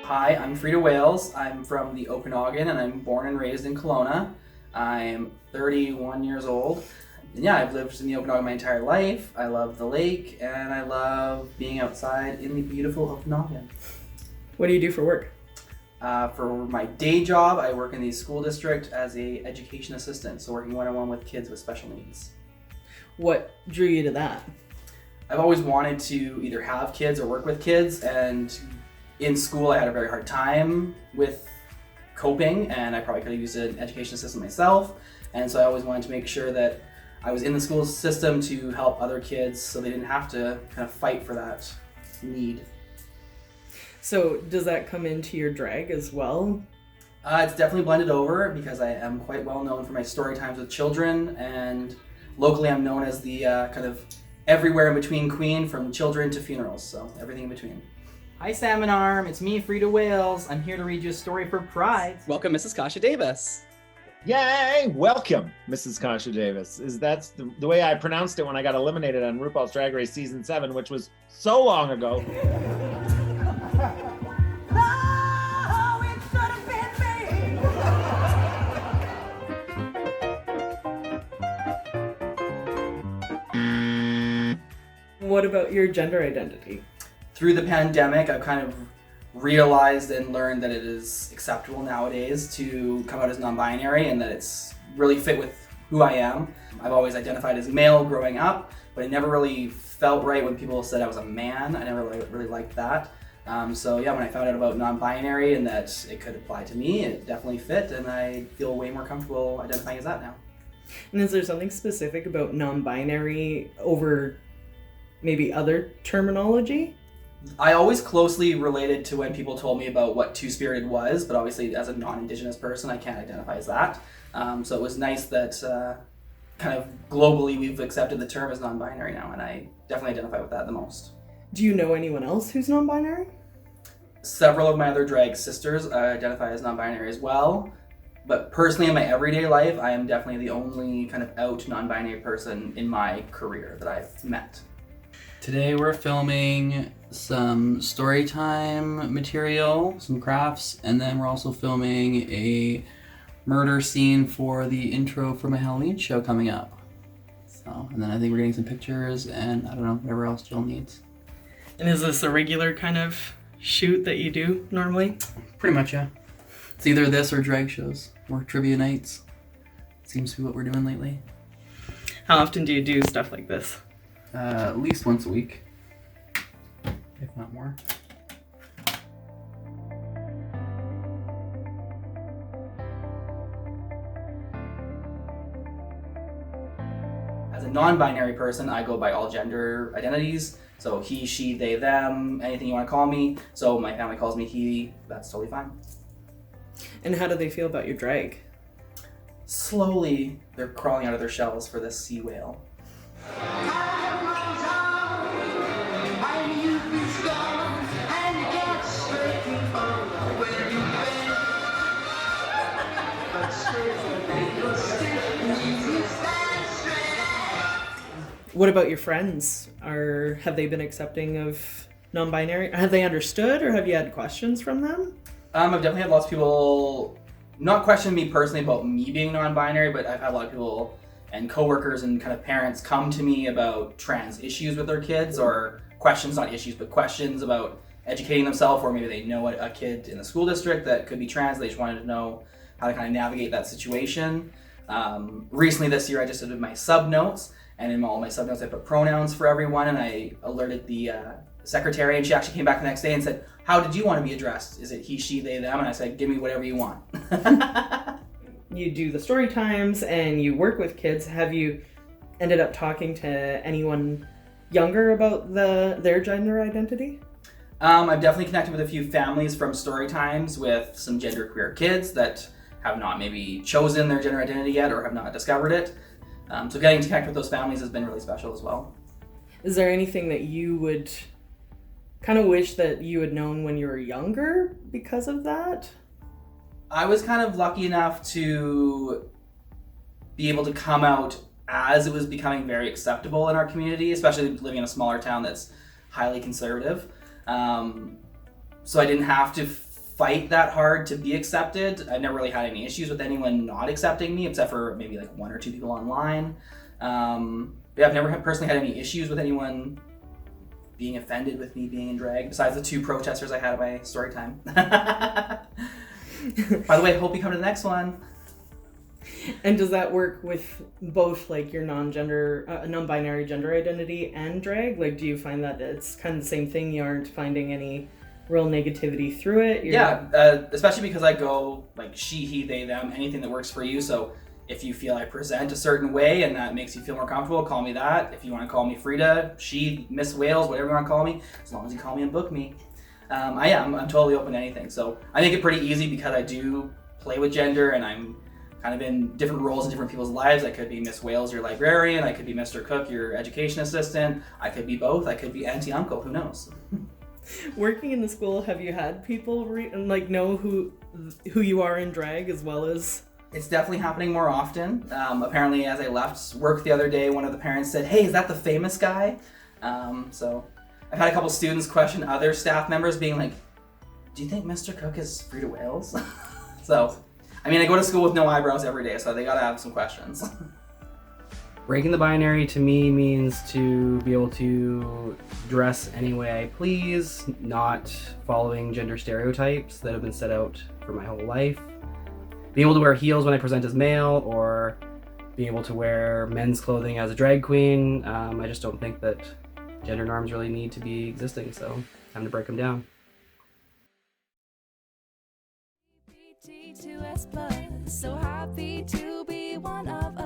Hi, I'm Freida Wales. I'm from the Okanagan and I'm born and raised in Kelowna. I'm 31 years old. And yeah, I've lived in the Okanagan my entire life. I love the lake and I love being outside in the beautiful Okanagan. What do you do for work? For my day job, I work in the school district as a education assistant, so working one-on-one with kids with special needs. What drew you to that? I've always wanted to either have kids or work with kids, and in school I had a very hard time with coping, and I probably could have used an education assistant myself, and so I always wanted to make sure that I was in the school system to help other kids so they didn't have to kind of fight for that need. So does that come into your drag as well? It's definitely blended over because I am quite well known for my story times with children, and locally I'm known as the kind of everywhere in between queen, from children to funerals, so everything in between. Hi Salmon Arm, it's me, Freida Wales. I'm here to read you a story for Pride. Welcome, Mrs. Kasha Davis. Yay! Welcome, Mrs. Kasha Davis. That's the way I pronounced it when I got eliminated on RuPaul's Drag Race Season 7, which was so long ago. What about your gender identity? Through the pandemic, I've kind of realized and learned that it is acceptable nowadays to come out as non-binary and that it's really fit with who I am. I've always identified as male growing up, but it never really felt right when people said I was a man. I never really liked that. So yeah, when I found out about non-binary and that it could apply to me, it definitely fit, and I feel way more comfortable identifying as that now. And is there something specific about non-binary over maybe other terminology? I always closely related to when people told me about what two-spirited was, but obviously as a non-Indigenous person, I can't identify as that. So it was nice that kind of globally we've accepted the term as non-binary now, and I definitely identify with that the most. Do you know anyone else who's non-binary? Several of my other drag sisters identify as non-binary as well, but personally in my everyday life, I am definitely the only kind of out non-binary person in my career that I've met. Today we're filming some story time material, some crafts, and then we're also filming a murder scene for the intro for my Halloween show coming up. So, and then I think we're getting some pictures and I don't know, whatever else Jill needs. And is this a regular kind of shoot that you do normally? Pretty much, yeah. It's either this or drag shows or trivia nights. Seems to be what we're doing lately. How often do you do stuff like this? At least once a week, if not more. As a non-binary person, I go by all gender identities. So he, she, they, them, anything you want to call me. So my family calls me he, that's totally fine. And how do they feel about your drag? Slowly, they're crawling out of their shells for this sea whale. What about your friends? Have they been accepting of non-binary? Have they understood, or have you had questions from them? I've definitely had lots of people not question me personally about me being non-binary, but I've had a lot of people and coworkers and kind of parents come to me about trans issues with their kids, or questions, not issues, but questions about educating themselves, or maybe they know a kid in the school district that could be trans. They just wanted to know how to kind of navigate that situation. Recently this year I just did my sub notes, and in all my sub notes I put pronouns for everyone, and I alerted the secretary, and she actually came back the next day and said, how did you want to be addressed? Is it he, she, they, them? And I said, give me whatever you want. You do the story times and you work with kids. Have you ended up talking to anyone younger about their gender identity? I've definitely connected with a few families from story times with some genderqueer kids that have not maybe chosen their gender identity yet or have not discovered it. So getting to connect with those families has been really special as well. Is there anything that you would kind of wish that you had known when you were younger because of that? I was kind of lucky enough to be able to come out as it was becoming very acceptable in our community, especially living in a smaller town that's highly conservative. So I didn't have to fight that hard to be accepted. I've never really had any issues with anyone not accepting me, except for maybe like 1 or 2 people online. But yeah, I've never personally had any issues with anyone being offended with me being in drag, besides the 2 protesters I had at my story time. By the way, hope you come to the next one. And does that work with both like your non-binary gender identity and drag? Like, do you find that it's kind of the same thing? You aren't finding any real negativity through it? Yeah, especially because I go like she, he, they, them, anything that works for you. So if you feel I present a certain way and that makes you feel more comfortable, call me that. If you want to call me Freida, she, Miss Wales, whatever you want to call me, as long as you call me and book me. I'm totally open to anything. So I make it pretty easy because I do play with gender and I'm kind of in different roles in different people's lives. I could be Miss Wales, your librarian. I could be Mr. Cook, your education assistant. I could be both. I could be auntie, uncle. Who knows? Working in the school, have you had people know who you are in drag as well as? It's definitely happening more often. Apparently, as I left work the other day, one of the parents said, "Hey, is that the famous guy?" So I've had a couple students question other staff members, being like, "Do you think Mr. Cook is Freida Wales?" So, I mean, I go to school with no eyebrows every day, so they gotta have some questions. Breaking the binary to me means to be able to dress any way I please, not following gender stereotypes that have been set out for my whole life. Being able to wear heels when I present as male, or being able to wear men's clothing as a drag queen. I just don't think that gender norms really need to be existing, so time to break them down. So happy to be one of us.